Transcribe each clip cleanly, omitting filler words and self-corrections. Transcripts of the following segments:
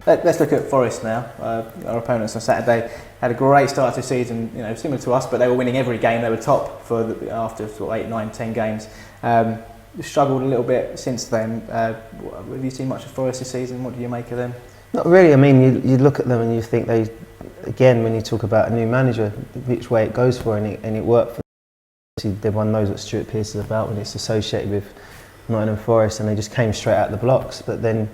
Let's look at Forest now. Our opponents on Saturday had a great start to the season, similar to us, but they were winning every game. They were top after sort of 8, 9, 10 games. Struggled a little bit since then. Have you seen much of Forest this season? What do you make of them? Not really. I mean, you look at them and you think again, when you talk about a new manager, which way it goes for, and it worked for them. Everyone knows what Stuart Pearce is about when it's associated with Nottingham Forest, and they just came straight out the blocks. But then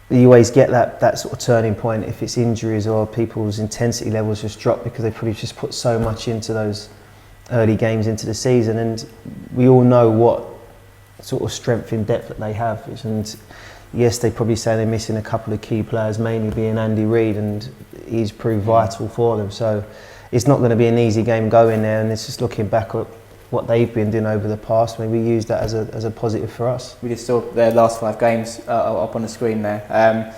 you always get that sort of turning point if it's injuries or people's intensity levels just drop because they probably just put so much into those early games into the season. And we all know what sort of strength in depth that they have. And yes, they probably say they're missing a couple of key players, mainly being Andy Reid, and he's proved vital for them. So it's not going to be an easy game going there, and it's just looking back at what they've been doing over the past. I mean, we use that as a positive for us. We just saw their last 5 games up on the screen there.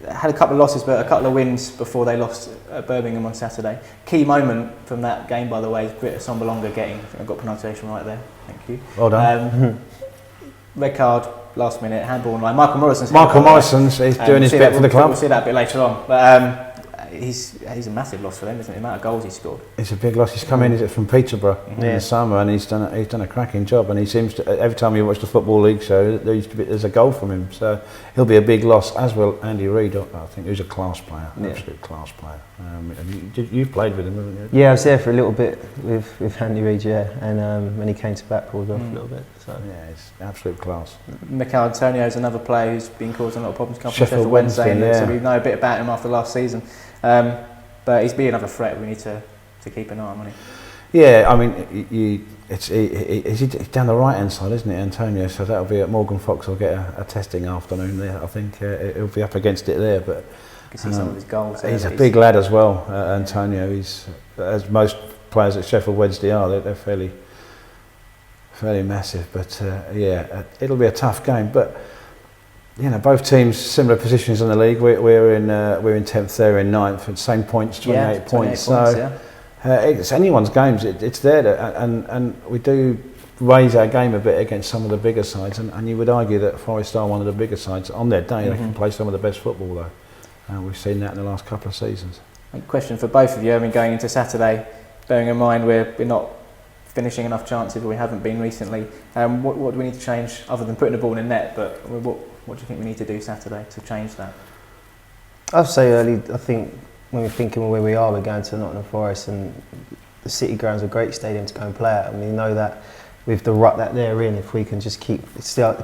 Had a couple of losses, but a couple of wins before they lost at Birmingham on Saturday. Key moment from that game, by the way, is Britta Sombalonga getting, I think I've got pronunciation right there, thank you. Well done. Red card, last minute, handball on line. Michael Morrison's he's doing his bit for the club. We'll see that a bit later on. But he's a massive loss for them, isn't it? The amount of goals he scored. It's a big loss. He's come in from Peterborough in the summer, and he's done a cracking job. And he seems to, every time you watch the Football League show, there's a goal from him. So he'll be a big loss, as will Andy Reid, I think, who's a class player, absolute class player. You've played with him, haven't you? Yeah, I was there for a little bit with Andy Reid, and when he came to Blackpool as well for a little bit. So. Yeah, it's absolute class. Mikel Antonio is another player who's been causing a lot of problems. Come from Sheffield Wednesday, so we know a bit about him after last season. But he's be another threat we need to keep an eye on, won't he? Yeah, I mean, he's down the right hand side, isn't it, Antonio? So that'll be at Morgan Fox. Will get a testing afternoon there. I think he'll be up against it there. But you can see some of his goals. He's a big lad as well, Antonio. He's, as most players at Sheffield Wednesday are, they're fairly massive. But it'll be a tough game. But both teams similar positions in the league. We're in 10th, they're in 9th, at same points, 28 points. So it's anyone's games. It's there, and we do raise our game a bit against some of the bigger sides. And you would argue that Forest are one of the bigger sides on their day. They can play some of the best football though. We've seen that in the last couple of seasons. A question for both of you. I mean, going into Saturday, bearing in mind we're not finishing enough chances, or we haven't been recently. What do we need to change other than putting the ball in the net? But what do you think we need to do Saturday to change that? I'd say early. I think when we're thinking where we are, we're going to Nottingham Forest, and the City Ground's a great stadium to go and play at. And we know that with the rut that they're in, if we can just keep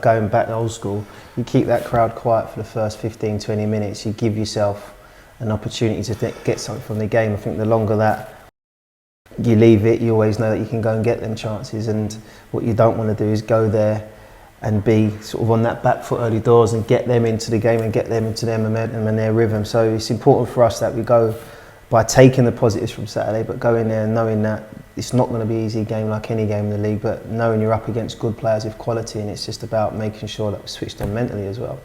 going back to old school, you keep that crowd quiet for the first 15, 20 minutes, you give yourself an opportunity to get something from the game. I think the longer that you leave it, you always know that you can go and get them chances. And what you don't want to do is go there and be sort of on that back foot early doors and get them into the game and get them into their momentum and their rhythm. So it's important for us that we go by taking the positives from Saturday, but go in there and knowing that it's not going to be an easy game like any game in the league, but knowing you're up against good players with quality, and it's just about making sure that we're switched on mentally as well.